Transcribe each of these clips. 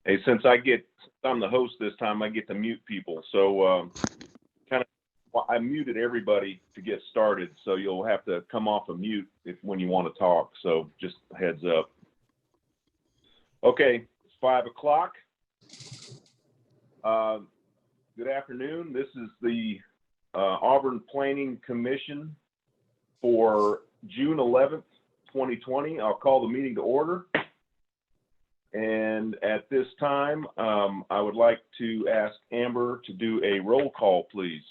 Hey, I'm the host this time, I get to mute people. So I muted everybody to get started. So you'll have to come off of mute when you want to talk. So just a heads up. Okay, it's 5 o'clock. Good afternoon. This is the Auburn Planning Commission for June 11th, 2020. I'll call the meeting to order. And at this time, I would like to ask Amber to do a roll call, please.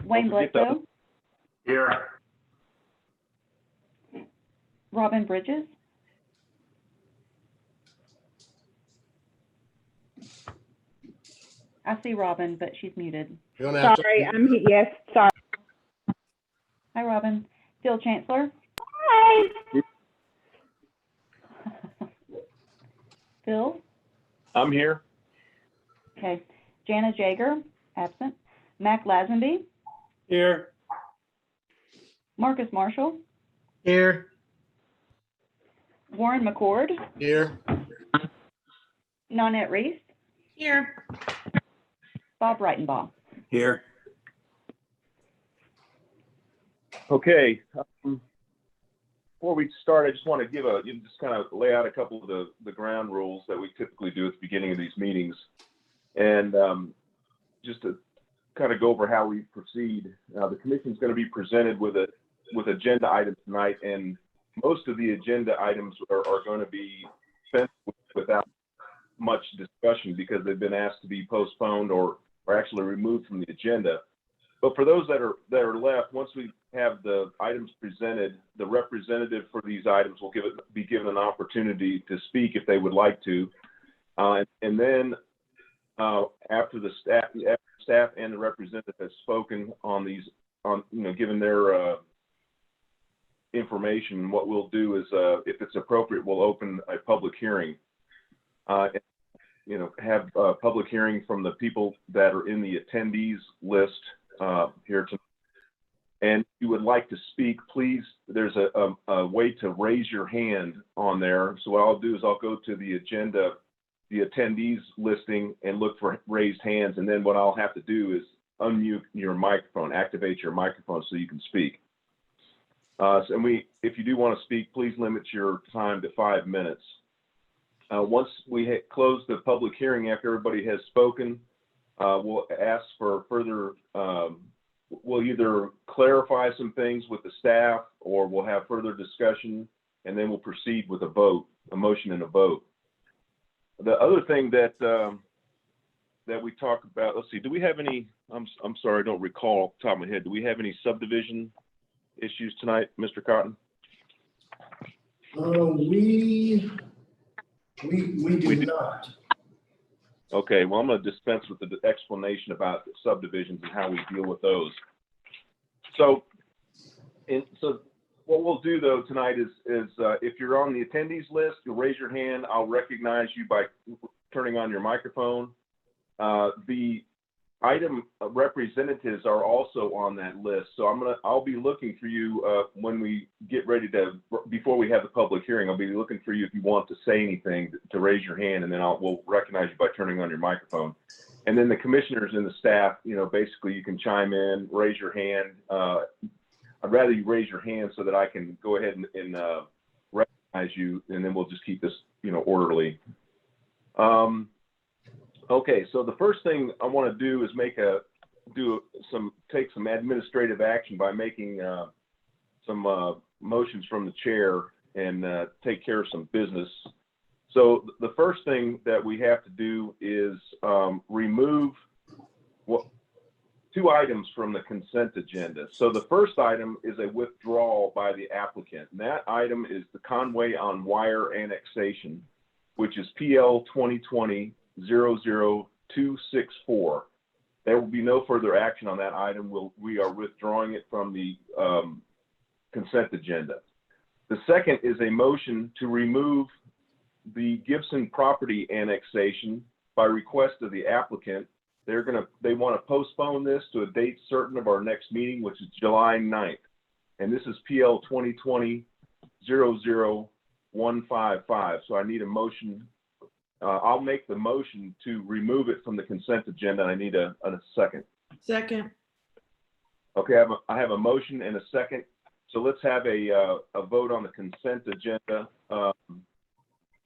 Wayne Bledsoe. Here. Robin Bridges. I see Robin, but she's muted. Sorry, yes, sorry. Hi, Robin. Phil Chancellor. Hi. Phil. I'm here. Okay. Jana Jager, absent. Mac Lazenby. Here. Marcus Marshall. Here. Warren McCord. Here. Nanette Reese. Here. Bob Reitenbaugh. Here. Okay. Before we start, I just want to just kind of lay out a couple of the ground rules that we typically do at the beginning of these meetings. And just to kind of go over how we proceed. The commission is going to be presented with agenda items tonight, and most of the agenda items are going to be spent without much discussion because they've been asked to be postponed or actually removed from the agenda. But for those that are left, once we have the items presented, the representative for these items will be given an opportunity to speak if they would like to, and then after the staff and the representative has spoken on these, given their information, what we'll do is, if it's appropriate, we'll open a public hearing. Have a public hearing from the people that are in the attendees list here tonight. And if you would like to speak, please, there's a way to raise your hand on there. So what I'll do is I'll go to the agenda, the attendees listing, and look for raised hands. And then what I'll have to do is unmute your microphone, activate your microphone so you can speak. If you do want to speak, please limit your time to 5 minutes. Once we close the public hearing, after everybody has spoken, we'll ask for further, we'll either clarify some things with the staff or we'll have further discussion, and then we'll proceed with a motion and a vote. The other thing that we talk about, let's see, do we have any, I'm sorry, I don't recall off the top of my head, do we have any subdivision issues tonight, Mr. Cotton? We do not. Okay, well, I'm going to dispense with the explanation about the subdivisions and how we deal with those. So what we'll do though tonight is if you're on the attendees list, you'll raise your hand. I'll recognize you by turning on your microphone. The item representatives are also on that list. So I'll be looking for you when we get ready before we have the public hearing. I'll be looking for you if you want to say anything to raise your hand, and then we'll recognize you by turning on your microphone. And then the commissioners and the staff, basically you can chime in, raise your hand. I'd rather you raise your hand so that I can go ahead and recognize you, and then we'll just keep this, orderly. Okay, so the first thing I want to do is take some administrative action by making some motions from the chair and take care of some business. So the first thing that we have to do is remove two items from the consent agenda. So the first item is a withdrawal by the applicant. And that item is the Conway on Wire annexation, which is PL 2020-00264. There will be no further action on that item. We are withdrawing it from the consent agenda. The second is a motion to remove the Gibson property annexation by request of the applicant. They want to postpone this to a date certain of our next meeting, which is July 9th. And this is PL 2020-00265. 00155. So I need a motion. I'll make the motion to remove it from the consent agenda. I need a second. Second. Okay, I have a motion and a second. So let's have a vote on the consent agenda to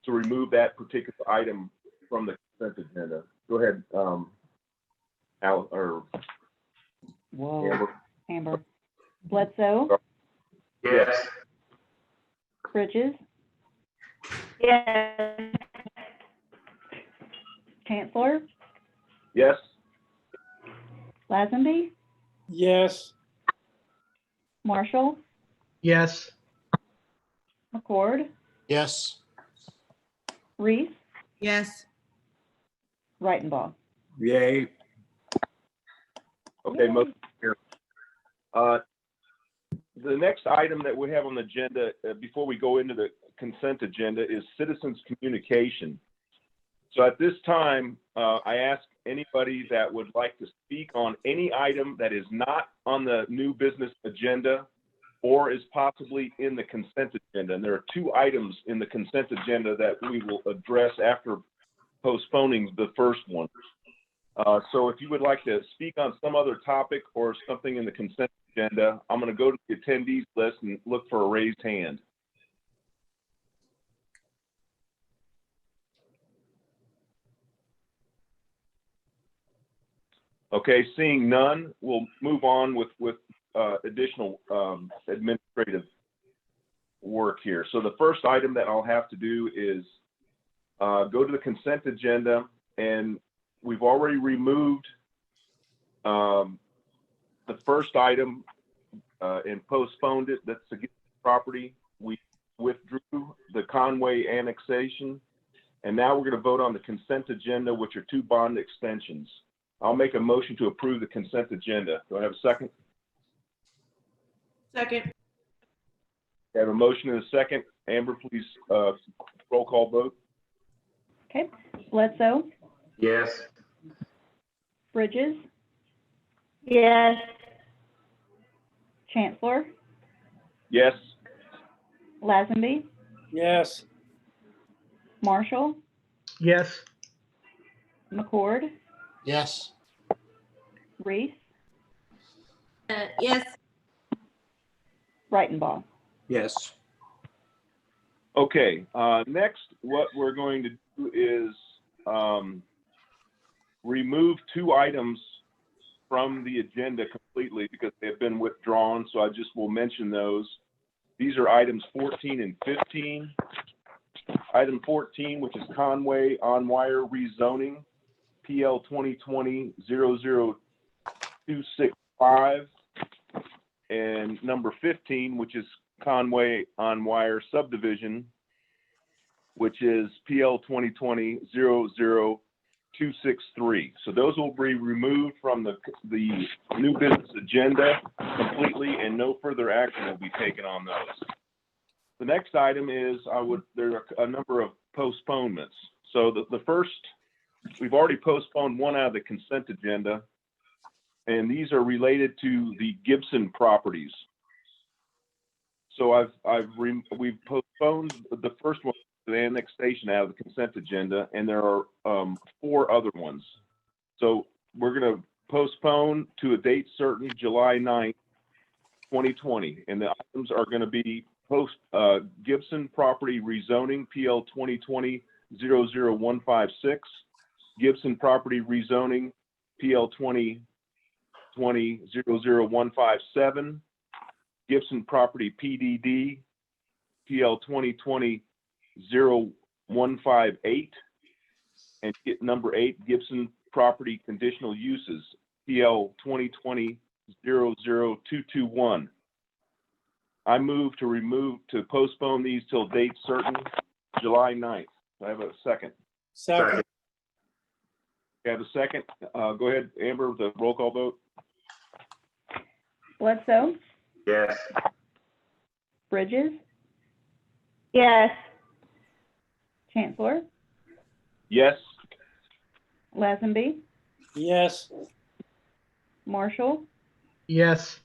remove that particular item from the consent agenda. Go ahead, Al, or Whoa. Amber. Amber. Bledsoe, Yes. Bridges, Yes. Chancellor, Yes? Lazenby, Yes. Marshall, Yes. McCord, Yes. Reese, Yes. Reitenbaugh. Yay. Okay, Yay. motion here. The next item that we have on the agenda, before we go into the consent agenda, is citizens communication. So at this time, I ask anybody that would like to speak on any item that is not on the new business agenda or is possibly in the consent agenda. And there are two items in the consent agenda that we will address after postponing the first one. So if you would like to speak on some other topic or something in the consent agenda, I'm going to go to the attendees list and look for a raised hand. Okay, seeing none, we'll move on with additional administrative work here. So the first item that I'll have to do is go to the consent agenda, and we've already removed the first item and postponed it. That's the property. We withdrew the Conway annexation, and now we're going to vote on the consent agenda, which are two bond extensions. I'll make a motion to approve the consent agenda. Do I have a second? Second. I have a motion and a second. Amber, please roll call vote. Okay, Bledsoe, Yes. Bridges, Yes. Chancellor, Yes? Lazenby, Yes. Marshall, Yes. McCord, Yes. Reese, Yes. Reitenbaugh. Yes. Okay, next, what we're going to do is remove two items from the agenda completely because they have been withdrawn, so I just will mention those. These are items 14 and 15. Item 14, which is Conway on-wire rezoning, PL 2020-00265, and number 15, which is Conway on-wire subdivision, which is PL 2020-00263. So those will be removed from the new business agenda completely, and no further action will be taken on those. The next item is there are a number of postponements. So the first, we've already postponed one out of the consent agenda, and these are related to the Gibson properties. So we've postponed the first one, the annexation, out of the consent agenda, and there are 4 other ones. So we're going to postpone to a date certain, July 9th, 2020, and the items are going to be Gibson property rezoning, PL 2020-00156, Gibson property rezoning, PL 2020-00157, Gibson property PDD, PL 2020-0158, and number 8, Gibson property conditional uses, PL 2020-00221. I move to postpone these till date certain, July 9th. I have a second. Second. I have a second. Go ahead, Amber, the roll call vote. Bledsoe, Yes. Bridges, Yes. Chancellor, Yes? Lazenby, Yes. Marshall, Yes.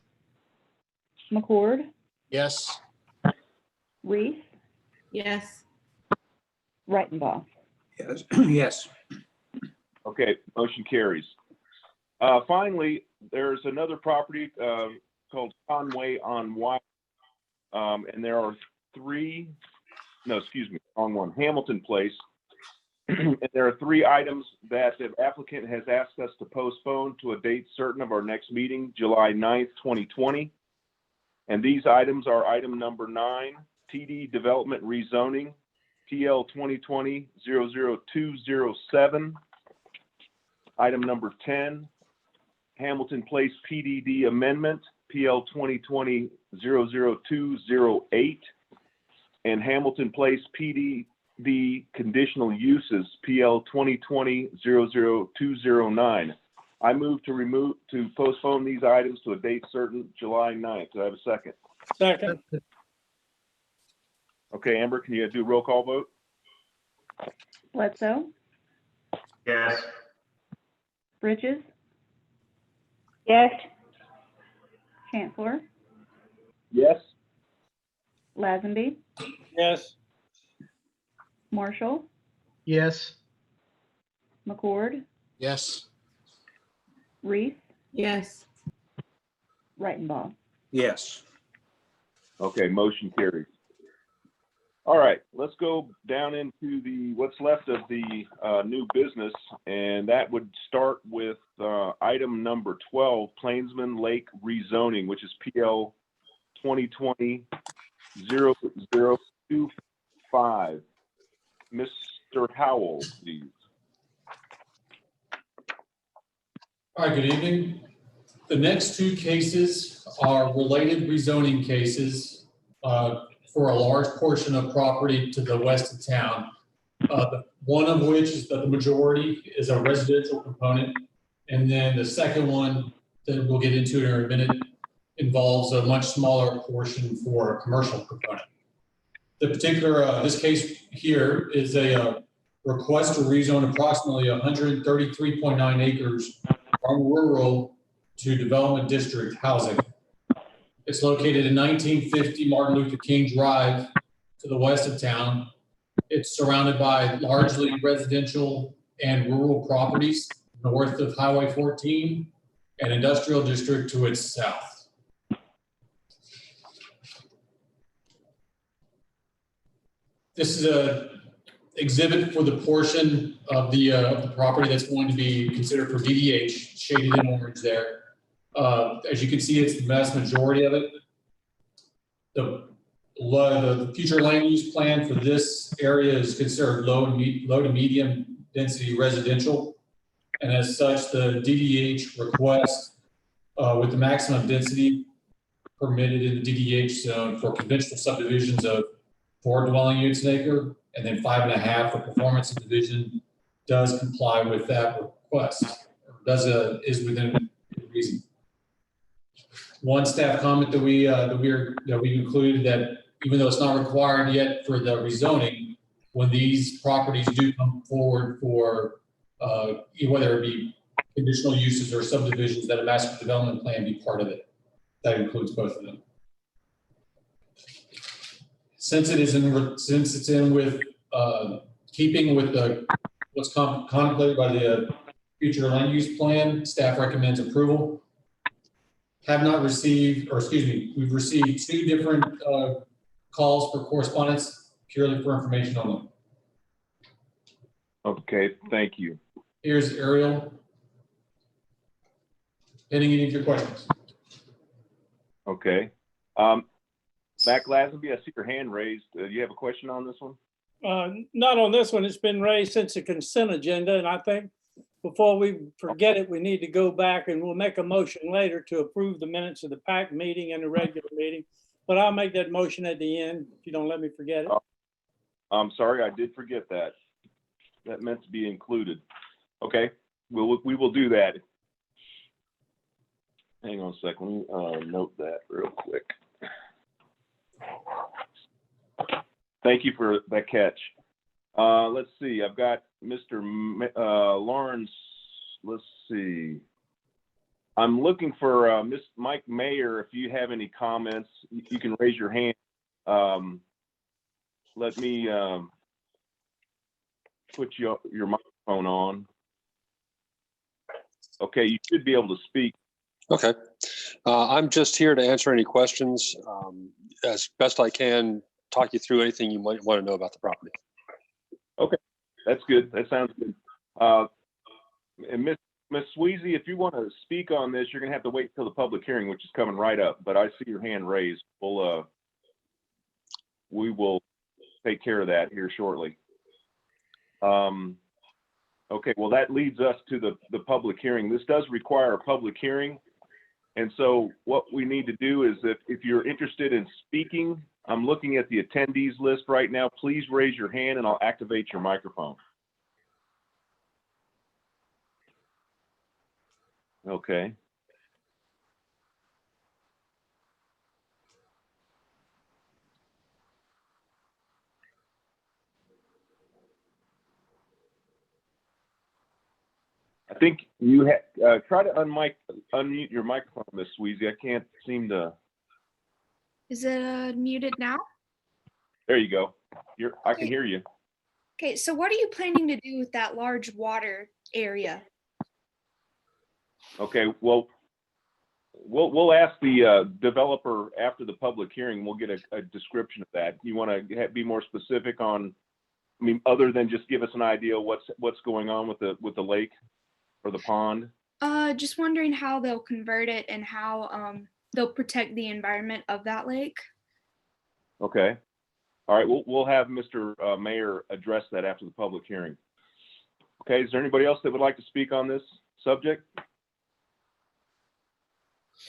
McCord, Yes. Reese, Yes. Reitenbaugh. Yes. Yes. Okay, motion carries. Finally, there's another property called Conway on White, and there are wrong one, Hamilton Place. And there are 3 items that the applicant has asked us to postpone to a date certain of our next meeting, July 9th, 2020. And these items are item number 9, TD Development Rezoning, TL 2020-00207. Item number 10, Hamilton Place PDD Amendment, PL 2020-00208. And Hamilton Place PDD Conditional Uses, PL 2020-00209. I move to postpone these items to a date certain, July 9th. Do I have a second? Second. Okay, Amber, can you do a roll call vote? Bledsoe, Yes. Bridges, yes, Chancellor, Yes. Lazenby, Yes. Marshall, Yes. McCord, Yes. Reese, Yes. Reitenbaugh. Yes. Okay, motion carries. All right, let's go down into what's left of the new business, and that would start with item number 12, Plainsman Lake rezoning, which is PL 2020-0025. Mr. Howell, please. All right, good evening. The next 2 cases are related rezoning cases for a large portion of property to the west of town. One of which is that the majority is a residential component. And then the second one that we'll get into in a minute involves a much smaller portion for a commercial component. The particular, this case here is a request to rezone approximately 133.9 acres from rural to development district housing. It's located in 1950 Martin Luther King Drive to the west of town. It's surrounded by largely residential and rural properties north of Highway 14 and industrial district to its south. This is a exhibit for the portion of the property that's going to be considered for DDH, shaded in orange there. As you can see, it's the vast majority of it. The future land use plan for this area is considered low to medium density residential. And as such, the DDH request with the maximum density permitted in the DDH zone for conventional subdivisions of 4 dwelling units an acre, and then 5.5 for performance subdivision does comply with that request, is within reason. One staff comment that we've included, that even though it's not required yet for the rezoning, when these properties do come forward for whether it be conditional uses or subdivisions, that a master development plan be part of it. That includes both of them. Since it's in with keeping with what's contemplated by the future land use plan, staff recommends approval. Have not received, or excuse me, we've received 2 different calls for correspondence purely for information on them. Okay, thank you. Here's Ariel. Any of your questions? Okay. Mac Lazenby, I see your hand raised. Do you have a question on this one? Not on this one. It's been raised since the consent agenda, and I think before we forget it, we need to go back and we'll make a motion later to approve the minutes of the PAC meeting and the regular meeting. But I'll make that motion at the end if you don't let me forget it. I'm sorry, I did forget that. That meant to be included. Okay, we will do that. Hang on a second. Let me note that real quick. Thank you for that catch. Let's see. I've got Mr. Lawrence. Let's see. I'm looking for Miss Mike Mayer. If you have any comments, you can raise your hand. let me put your microphone on. Okay, you should be able to speak. Okay. I'm just here to answer any questions. As best I can, talk you through anything you might want to know about the property. Okay, that's good. That sounds good. And Ms. Sweezy, if you want to speak on this, you're going to have to wait till the public hearing, which is coming right up. But I see your hand raised. We will take care of that here shortly. Okay, well, that leads us to the public hearing. This does require a public hearing. And so what we need to do is if you're interested in speaking, I'm looking at the attendees list right now. Please raise your hand and I'll activate your microphone. Okay. I think you try to unmute your microphone, Miss Sweezy. I can't seem to. Is it muted now? There you go. I can hear you. Okay, so what are you planning to do with that large water area? Okay, well, we'll ask the developer after the public hearing. We'll get a description of that. You want to be more specific on, I mean, other than just give us an idea of what's going on with the lake or the pond? Just wondering how they'll convert it and how they'll protect the environment of that lake. Okay. All right, we'll have Mr. Mayor address that after the public hearing. Okay, is there anybody else that would like to speak on this subject?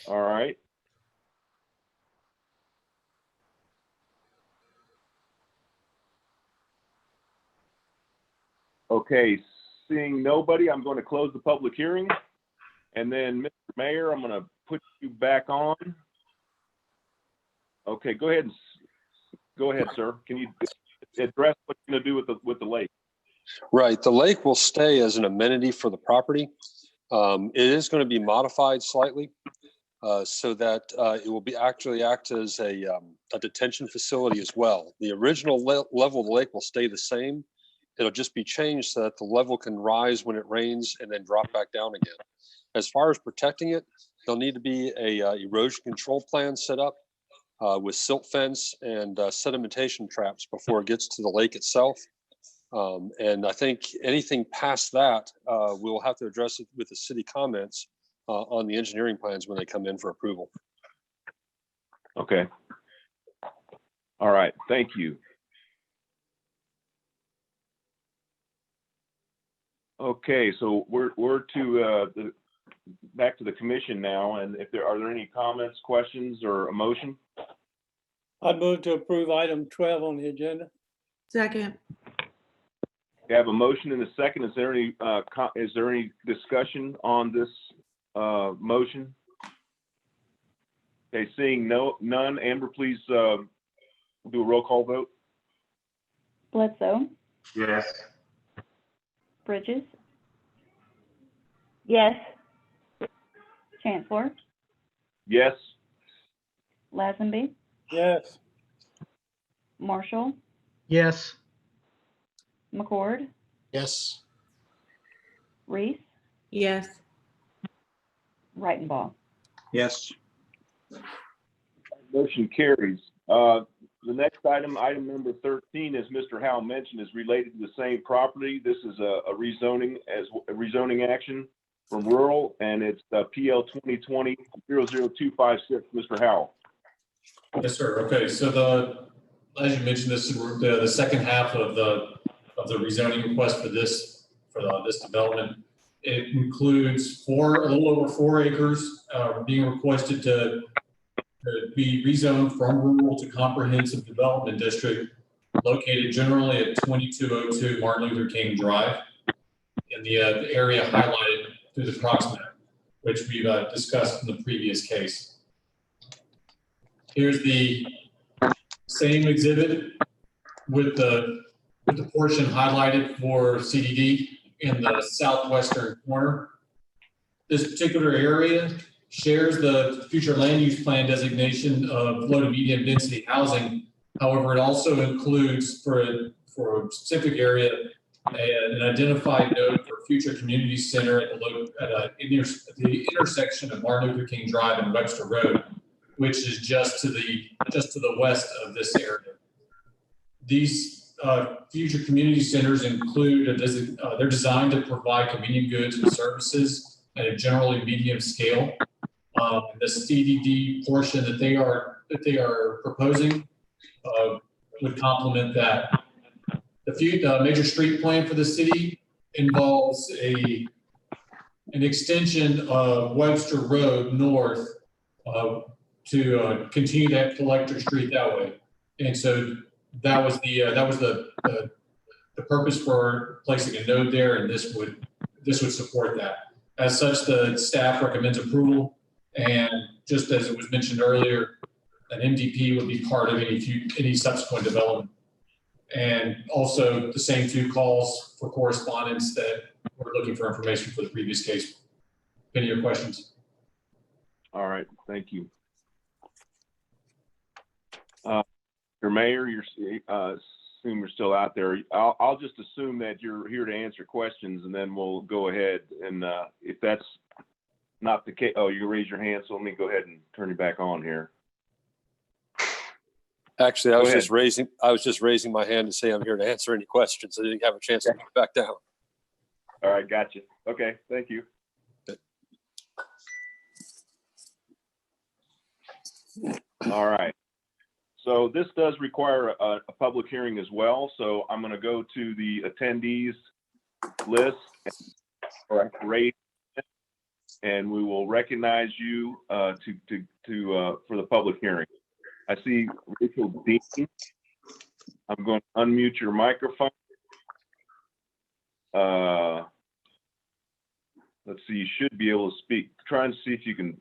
All right. Okay, seeing nobody, I'm going to close the public hearing. And then, Mr. Mayor, I'm going to put you back on. Okay, go ahead, sir. Can you address what you're going to do with the lake? Right. The lake will stay as an amenity for the property. It is going to be modified slightly so that it will actually act as a detention facility as well. The original level of the lake will stay the same. It'll just be changed so that the level can rise when it rains and then drop back down again. As far as protecting it, there'll need to be a erosion control plan set up with silt fence and sedimentation traps before it gets to the lake itself. And I think anything past that, we'll have to address it with the city comments on the engineering plans when they come in for approval. Okay. All right, thank you. Okay, so we're back to the commission now, and are there any comments, questions, or a motion? I move to approve item 12 on the agenda. Second. We have a motion and a second. Is there any discussion on this motion? Okay, seeing none. Amber, please do a roll call vote. Bledsoe, Yes. Bridges, Yes. Chancellor, Yes. Lazenby, Yes. Marshall, Yes. McCord, Yes. Reese, Yes. Reitenbaugh. Yes. Motion carries. The next item number 13, as Mr. Howell mentioned, is related to the same property. This is a rezoning action from rural, and it's PL 2020-00256. Mr. Howell. Yes, sir. Okay, so as you mentioned, this is the second half of the rezoning request for this development. It includes a little over 4 acres being requested to be rezoned from rural to comprehensive development district, located generally at 2202 Martin Luther King Drive, in the area highlighted through the proximate, which we've discussed in the previous case. Here's the same exhibit with the portion highlighted for CDD in the southwestern corner. This particular area shares the future land use plan designation of low to medium density housing However, it also includes for a specific area, an identified node for future community center at the intersection of Martin Luther King Drive and Webster Road, which is just to the west of this area. These future community centers include they're designed to provide convenient goods and services at a generally medium scale. The CDD portion that they are proposing would complement that. The major street plan for the city involves an extension of Webster Road north to continue that collector street that way. And so that was the purpose for placing a node there, and this would support that. As such, the staff recommends approval, and just as it was mentioned earlier, an MDP would be part of any subsequent development. And also the same 2 calls for correspondence that we're looking for information for the previous case. Any of your questions? All right, thank you. Your mayor, assume you're still out there. I'll just assume that you're here to answer questions, and then we'll go ahead and if that's not the case, you raise your hand, so let me go ahead and turn you back on here. Actually, I was just raising my hand to say I'm here to answer any questions. I didn't have a chance to get back down. All right, gotcha. Okay, thank you. All right. So this does require a public hearing as well. So I'm going to go to the attendees list and we will recognize you for the public hearing. I see Rachel Dean. I'm going to unmute your microphone. Let's see, you should be able to speak. Try and see if you can.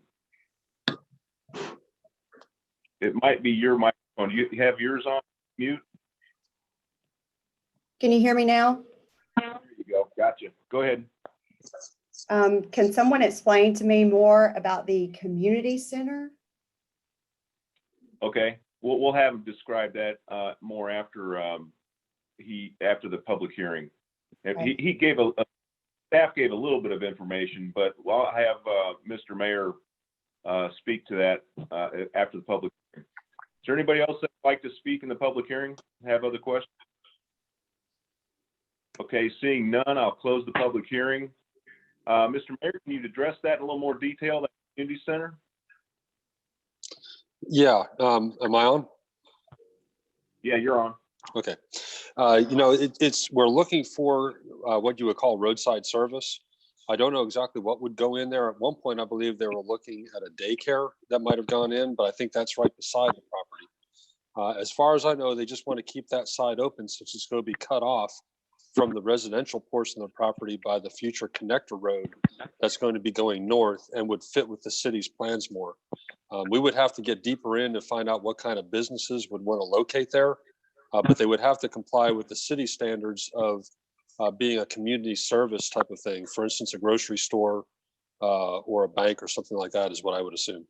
It might be your microphone. Do you have yours on mute? Can you hear me now? There you go. Gotcha. Go ahead. Can someone explain to me more about the community center? Okay, we'll have him describe that more after after the public hearing. Okay. He gave staff gave a little bit of information, but I'll have Mr. Mayor speak to that after the public hearing. Is there anybody else that'd like to speak in the public hearing? Have other questions? Okay, seeing none, I'll close the public hearing. Mr. Mayor, can you address that in a little more detail, that community center? Yeah, am I on? Yeah, you're on. Okay. We're looking for what you would call roadside service. I don't know exactly what would go in there. At one point, I believe they were looking at a daycare that might have gone in, but I think that's right beside the property. As far as I know, they just want to keep that side open since it's going to be cut off from the residential portion of the property by the future connector road that's going to be going north and would fit with the city's plans more. We would have to get deeper in to find out what kind of businesses would want to locate there, but they would have to comply with the city standards of being a community service type of thing. For instance, a grocery store or a bank or something like that is what I would assume.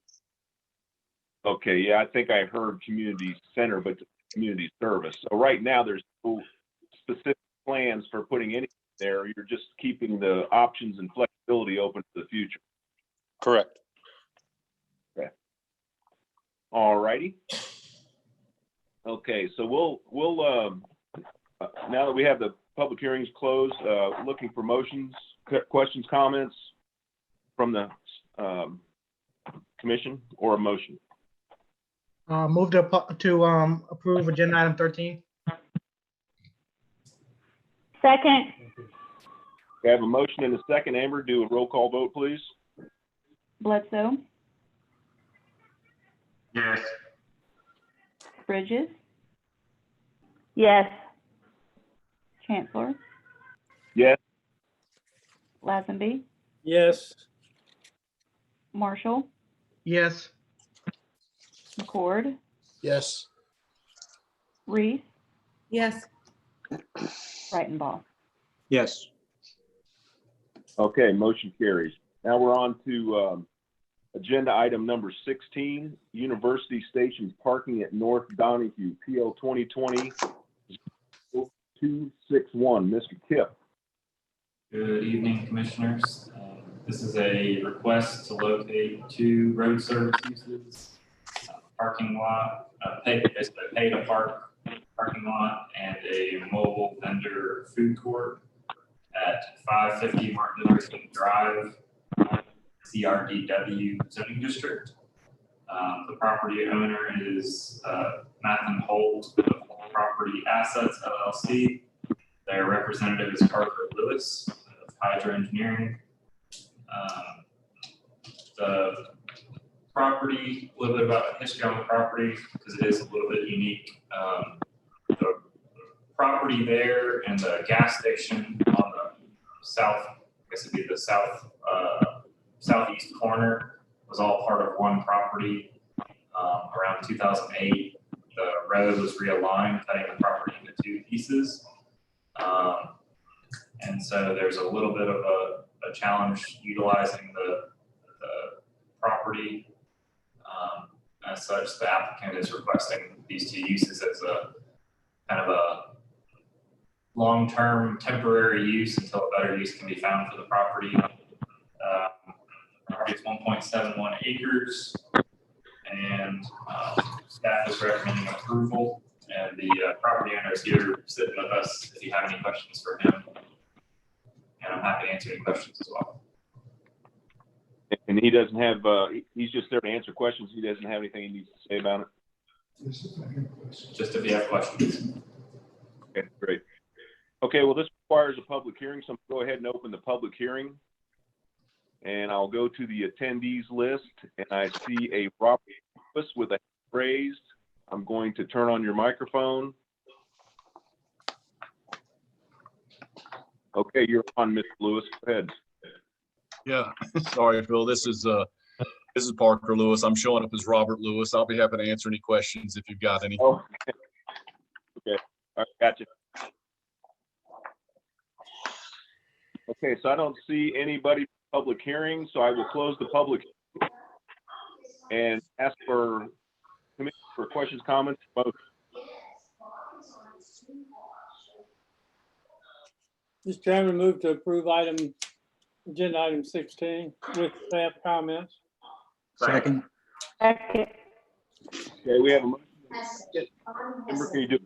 Okay, yeah, I think I heard community center, but community service. So right now there's no specific plans for putting anything there. You're just keeping the options and flexibility open to the future. Correct. Okay. All righty. Okay, so we'll now that we have the public hearings closed, looking for motions, questions, comments from the commission or a motion. Move to approve agenda item 13. Second. We have a motion and a second. Amber, do a roll call vote, please. Bledsoe, Yes. Bridges, Yes. Chancellor, Yes. Lazenby, Yes. Marshall, Yes. McCord, Yes. Reese, Yes. Breitenbach. Yes. Okay, motion carries. Now we're on to Agenda item number 16, University Station parking at North Donahue, PL 2020-261. Mr. Kip. Good evening, Commissioners. This is a request to locate 2 road service uses, parking lot, basically a pay-to-park parking lot, and a mobile vendor food court at 550 Martin Luther King Drive, CRDW zoning district. The property owner is Mathen Holt of Property Assets LLC. Their representative is Parker Lewis of Hydro Engineering. The property, a little bit about the history on the property, because it is a little bit unique. The property there and the gas station on the south, I guess it'd be the southeast corner, was all part of one property. Around 2008, the road was realigned, cutting the property into 2 pieces. And so there's a little bit of a challenge utilizing the property. As such, the applicant is requesting these 2 uses as a kind of a long-term temporary use until a better use can be found for the property. Property is 1.71 acres, and staff is recommending approval. And the property owner is here sitting with us if you have any questions for him. And I'm happy to answer any questions as well. And he doesn't have, he's just there to answer questions. He doesn't have anything he needs to say about it. Just if you have questions. Okay, great. Okay, well, this requires a public hearing, so I'm going to go ahead and open the public hearing. And I'll go to the attendees list, and I see a Robert Lewis with a hand raised. I'm going to turn on your microphone. Okay, you're on, Mr. Lewis. Go ahead. Yeah, sorry, Phil. This is Parker Lewis. I'm showing up as Robert Lewis. I'll be happy to answer any questions if you've got any. Oh, okay. All right, gotcha. Okay, so I don't see anybody public hearing, so I will close the public and ask for questions, comments, both. Mr. Chairman, move to approve agenda item 16 with staff comments. Second. Second. Okay, we have a motion. Member, can you do it,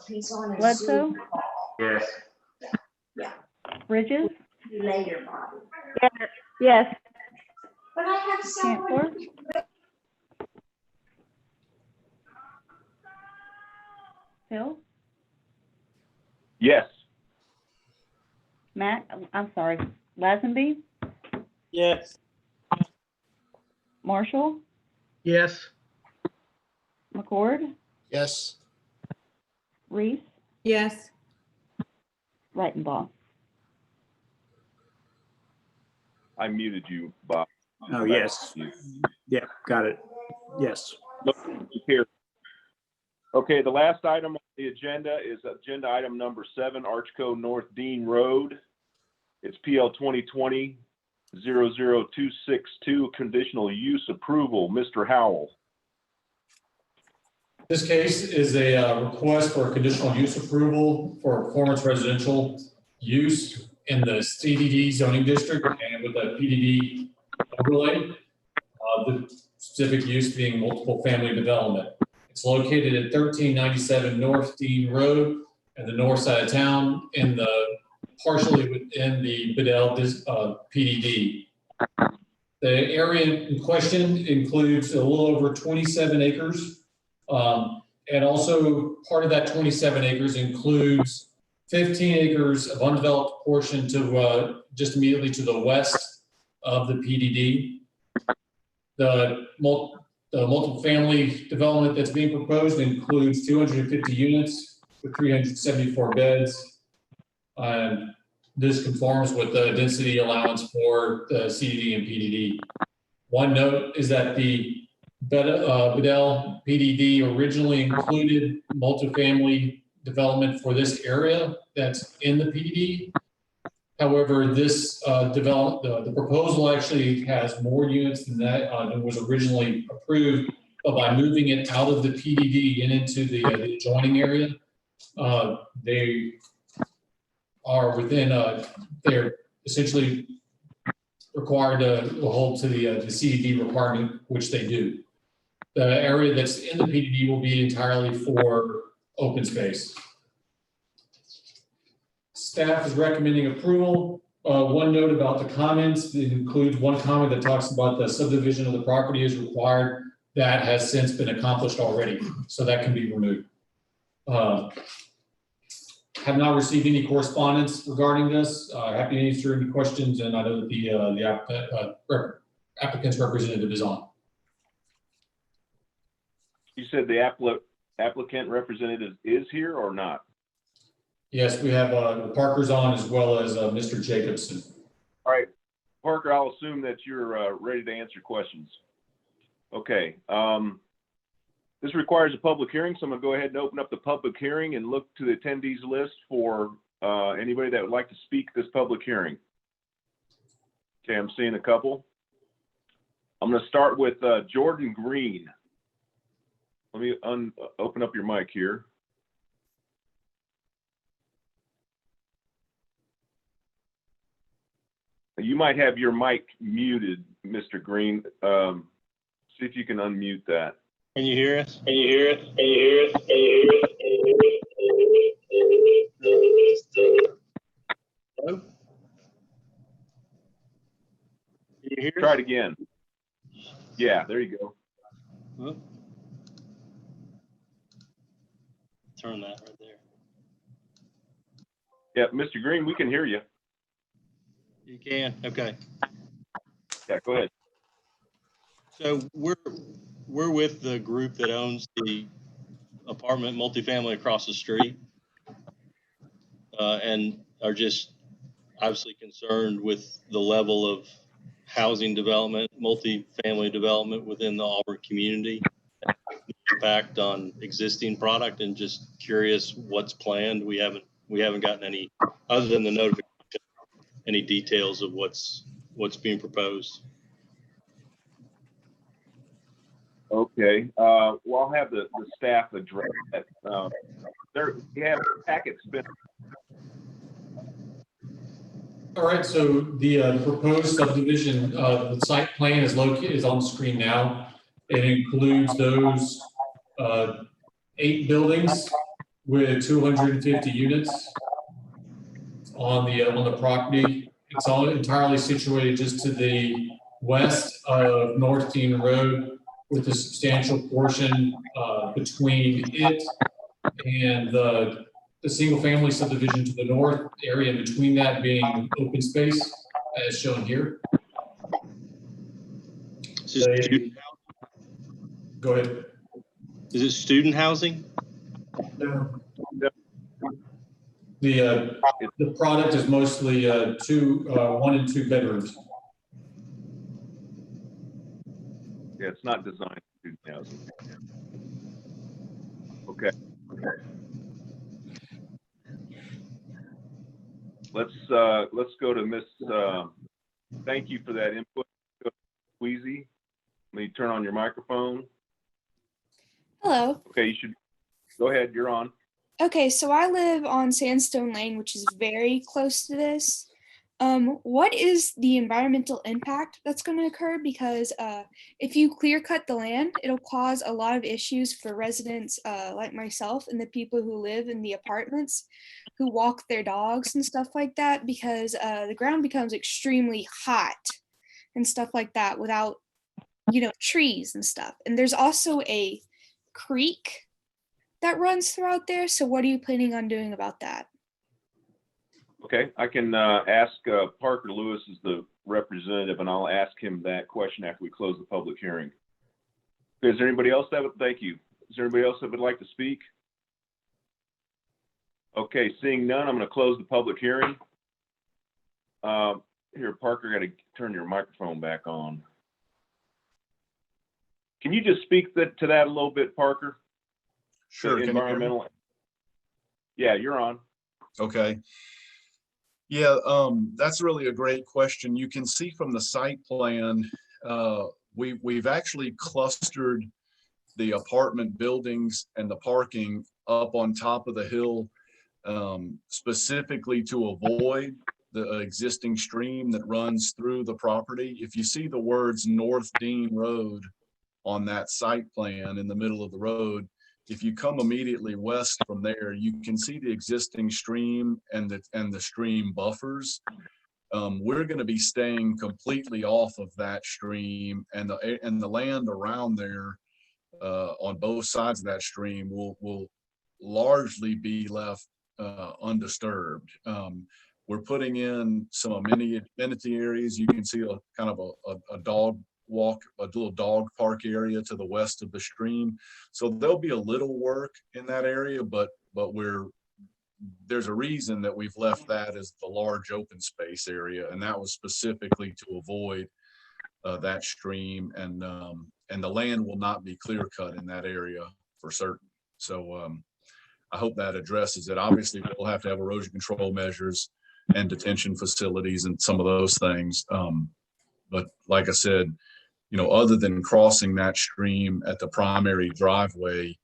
please? Bledsoe, Yes. Bridges, Yes. Yes. Chancellor, Phil, Yes. Lazenby, Yes. Marshall, Yes. McCord, Yes. Reese, Yes. Reitenbaugh. I muted you, Bob. Oh, yes. Yeah, got it. Yes. Here. Okay, the last item on the agenda is agenda item number 7, Archco North Dean Road. It's PL 2020-00262, conditional use approval. Mr. Howell. This case is a request for a conditional use approval for performance residential use in the CDD zoning district and with a PDD overlay. The specific use being multiple family development. It's located at 1397 North Dean Road in the north side of town in the partially within the Bedell PDD. The area in question includes a little over 27 acres. And also part of that 27 acres includes 15 acres of undeveloped portion to just immediately to the west of the PDD. The multiple family development that's being proposed includes 250 units with 374 beds. And this conforms with the density allowance for the CDD and PDD. One note is that the Bedell PDD originally included multifamily development for this area that's in the PDD. However, this the proposal actually has more units than that than was originally approved, but by moving it out of the PDD and into the adjoining area, they are within, they're essentially required to hold to the CDD requirement, which they do. The area that's in the PDD will be entirely for open space. Staff is recommending approval. One note about the comments, it includes one comment that talks about the subdivision of the property is required. That has since been accomplished already, so that can be removed. Have not received any correspondence regarding this. Happy to answer any questions, and I know that the applicant's representative is on. You said the applicant representative is here or not? Yes, we have the Parker's on as well as Mr. Jacobson. All right, Parker, I'll assume that you're ready to answer questions. Okay. This requires a public hearing, so I'm going to go ahead and open up the public hearing and look to the attendees list for anybody that would like to speak this public hearing. Okay, I'm seeing a couple. I'm going to start with Jordan Green. Let me open up your mic here. You might have your mic muted, Mr. Green. See if you can unmute that. Can you hear us? Can you hear it? Can you hear it? Can you hear it? Hello? Can you hear us? Try it again. Yeah, there you go. Huh? Turn that right there. Yeah, Mr. Green, we can hear you. You can, okay. Yeah, go ahead. So we're with the group that owns the apartment multifamily across the street, and are just obviously concerned with the level of housing development, multifamily development within the Auburn community, impact on existing product, and just curious what's planned. We haven't gotten any, other than the notification, any details of what's being proposed. Okay, well, I'll have the staff address that. We have packets been. All right, so the proposed subdivision, the site plan is on the screen now. It includes those 8 buildings with 250 units on the property. It's all entirely situated just to the west of North Dean Road, with a substantial portion between it and the single family subdivision to the north, area in between that being open space as shown here. Go ahead. Is it student housing? No. The product is mostly 1 and 2 bedrooms. Yeah, it's not designed for student housing. Okay. Let's go to Miss. Thank you for that input, Squeezy. Let me turn on your microphone. Hello. Okay, you should go ahead. You're on. Okay, so I live on Sandstone Lane, which is very close to this. What is the environmental impact that's going to occur? Because if you clear cut the land, it'll cause a lot of issues for residents like myself and the people who live in the apartments, who walk their dogs and stuff like that, because the ground becomes extremely hot and stuff like that without, trees and stuff. And there's also a creek that runs throughout there. So what are you planning on doing about that? Okay, I can ask Parker Lewis as the representative, and I'll ask him that question after we close the public hearing. Is there anybody else that would, thank you. Is there anybody else that would like to speak? Okay, seeing none, I'm going to close the public hearing. Here, Parker, got to turn your microphone back on. Can you just speak to that a little bit, Parker? Sure. Environmental. Yeah, you're on. Okay. Yeah, that's really a great question. You can see from the site plan, we've actually clustered the apartment buildings and the parking up on top of the hill, specifically to avoid the existing stream that runs through the property. If you see the words North Dean Road on that site plan in the middle of the road, if you come immediately west from there, you can see the existing stream and the stream buffers. We're going to be staying completely off of that stream, and the land around there on both sides of that stream will largely be left undisturbed. We're putting in some amenity areas. You can see a kind of a dog walk, a little dog park area to the west of the stream. So there'll be a little work in that area, but there's a reason that we've left that as the large open space area, and that was specifically to avoid that stream, and the land will not be clear cut in that area for certain. So I hope that addresses it. Obviously, we'll have to have erosion control measures and detention facilities and some of those things. But like I said, other than crossing that stream at the primary driveway,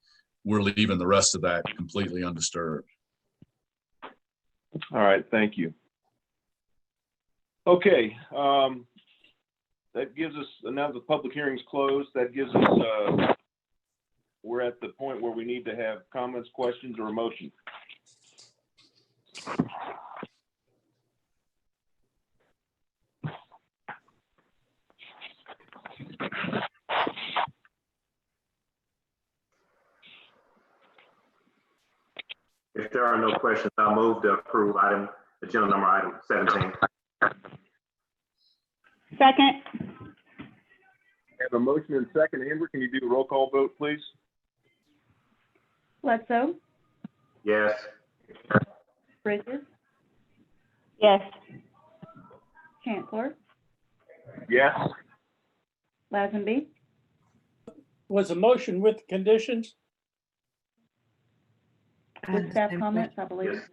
we're leaving the rest of that completely undisturbed. All right, thank you. Okay, that gives us, now the public hearing's closed, that gives us, we're at the point where we need to have comments, questions, or a motion. If there are no questions, I'll move to approve agenda number item 17. Second. I have a motion and second. Amber, can you do a roll call vote, please? Bledsoe, Yes. Bridges, Yes. Chancellor, Yes. Lazenby, Was a motion with conditions? with staff comments, I believe. Yes.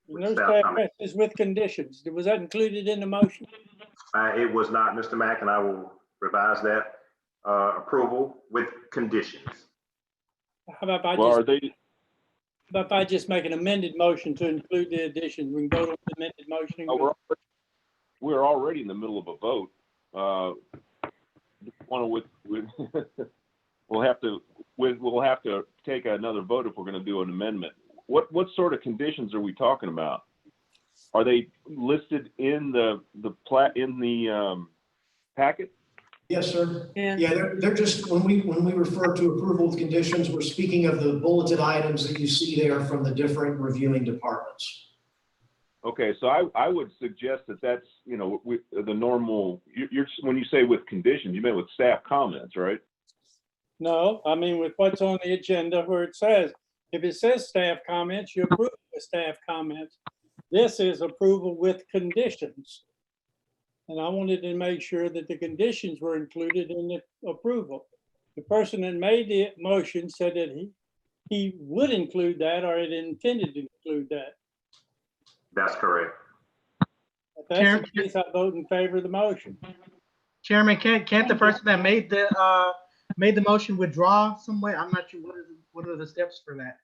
No Staff staff comment. comments with conditions. Was that included in the motion? It was not, Mr. Mack, and I will revise that. Approval with conditions. How about if I Well, just, are they, how about if I just make an amended motion to include the additions? We can vote on the amended motion. and go- we're already in the middle of a vote. We'll have to take another vote if we're going to do an amendment. What sort of conditions are we talking about? Are they listed in the packet? Yes, sir. Yeah. Yeah, they're just, when we refer to approval with conditions, we're speaking of the bulleted items that you see there from the different reviewing departments. Okay, so I would suggest that's, the normal, you're when you say with conditions, you meant with staff comments, right? No, I mean with what's on the agenda where it says, if it says staff comments, you approve the staff comments. This is approval with conditions. And I wanted to make sure that the conditions were included in the approval. The person that made the motion said that he would include that or it intended to include that. That's correct. If that's the case, I vote in favor of the motion. Chairman, can't the person that made the motion withdraw some way? I'm not sure what are the steps for that.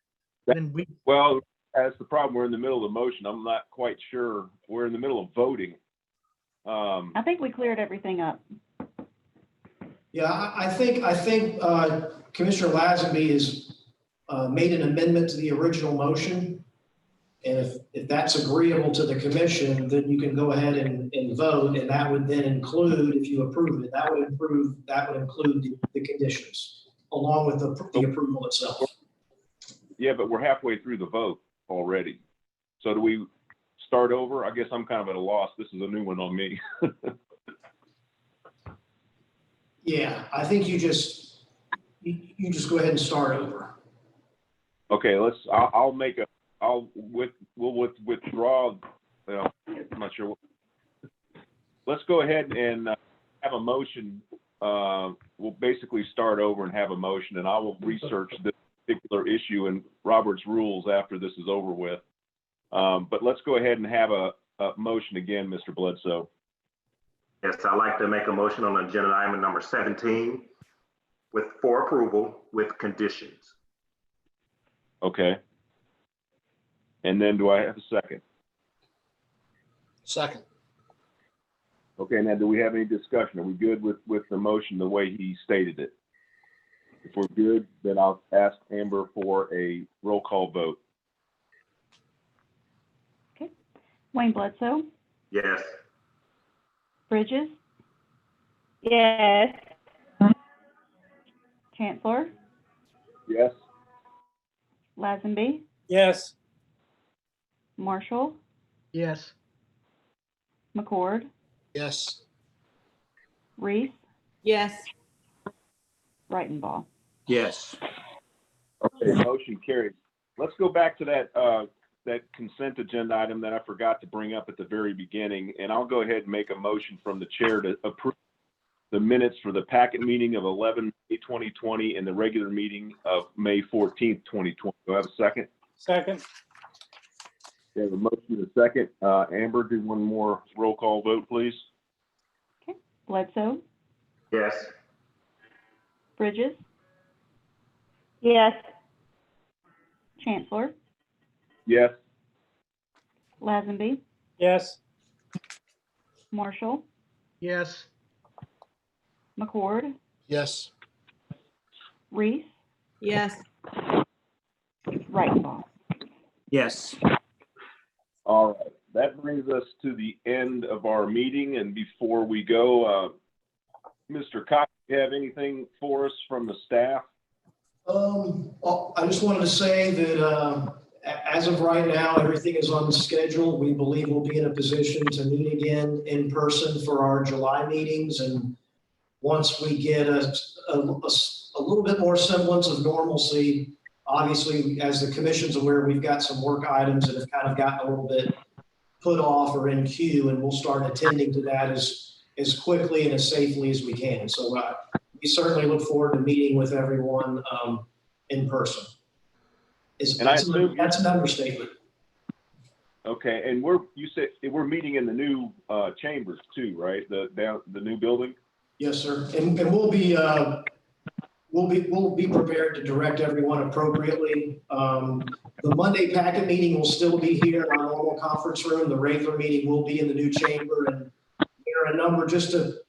Well, that's the problem. We're in the middle of the motion. I'm not quite sure. We're in the middle of voting. I think we cleared everything up. Yeah, I think Commissioner Lazenby has made an amendment to the original motion. And if that's agreeable to the commission, then you can go ahead and vote, and that would then include, if you approve it, that would include the conditions along with the approval itself. Yeah, but we're halfway through the vote already. So do we start over? I guess I'm kind of at a loss. This is a new one on me. Yeah, I think you just go ahead and start over. Okay, we'll withdraw. Well, I'm not sure. Let's go ahead and have a motion. We'll basically start over and have a motion, and I will research this particular issue in Robert's rules after this is over with. But let's go ahead and have motion again, Mr. Bledsoe. Yes, I'd like to make a motion on agenda item number 17 for approval with conditions. Okay. And then do I have a second? Second. Okay, now do we have any discussion? Are we good with the motion the way he stated it? If we're good, then I'll ask Amber for a roll call vote. Okay. Wayne Bledsoe, Yes. Bridges, Yes. Chancellor, Yes? Lazenby, Yes. Marshall, Yes. McCord, Yes. Reese, Yes. Breitenball. Yes. Okay, motion carries. Let's go back to that consent agenda item that I forgot to bring up at the very beginning, and I'll go ahead and make a motion from the chair to approve the minutes for the packet meeting of 11/8/2020 and the regular meeting of May 14th, 2020. Do I have a second? Second. We have a motion and a second. Amber, do one more roll call vote, please. Okay. Bledsoe, Yes. Bridges, Yes. Chancellor, Yes? Lazenby, Yes. Marshall, Yes. McCord, Yes. Reese, Yes. Breitenball. Yes. All right, that brings us to the end of our meeting, and before we go, Mr. Cox, do you have anything for us from the staff? Well, I just wanted to say that as of right now, everything is on schedule. We believe we'll be in a position to meet again in person for our July meetings. And once we get a little bit more semblance of normalcy, obviously, as the commission's aware, we've got some work items that have kind of gotten a little bit put off or in queue, and we'll start attending to that as quickly and as safely as we can. So we certainly look forward to meeting with everyone in person. That's an understatement. Okay, and you said we're meeting in the new chambers too, right? The new building? Yes, sir. And we'll be prepared to direct everyone appropriately. The Monday packet meeting will still be here in our normal conference room. The regular meeting will be in the new chamber, and there are a number, just to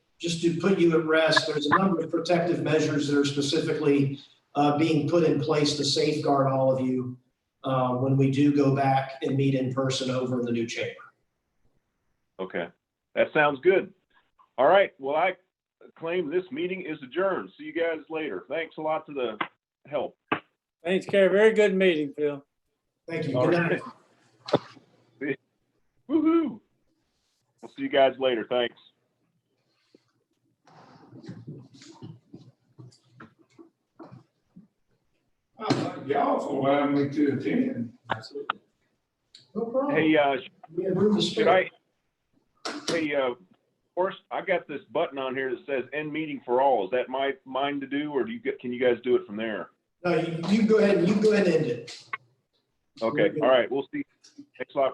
put you at rest, there's a number of protective measures that are specifically being put in place to safeguard all of you when we do go back and meet in person over in the new chamber. Okay, that sounds good. All right, well, I claim this meeting is adjourned. See you guys later. Thanks a lot for the help. Thanks, Kerry. Very good meeting, Phil. Thank you. All Good right. night. Woohoo! We'll see you guys later. Thanks. Y'all for allowing me to attend. No problem. Hey, We have room to should spare. Forrest, I got this button on here that says end meeting for all. Is that mine to do, or can you guys do it from there? No, you go ahead and end it. Okay, all right, we'll see. Thanks a lot.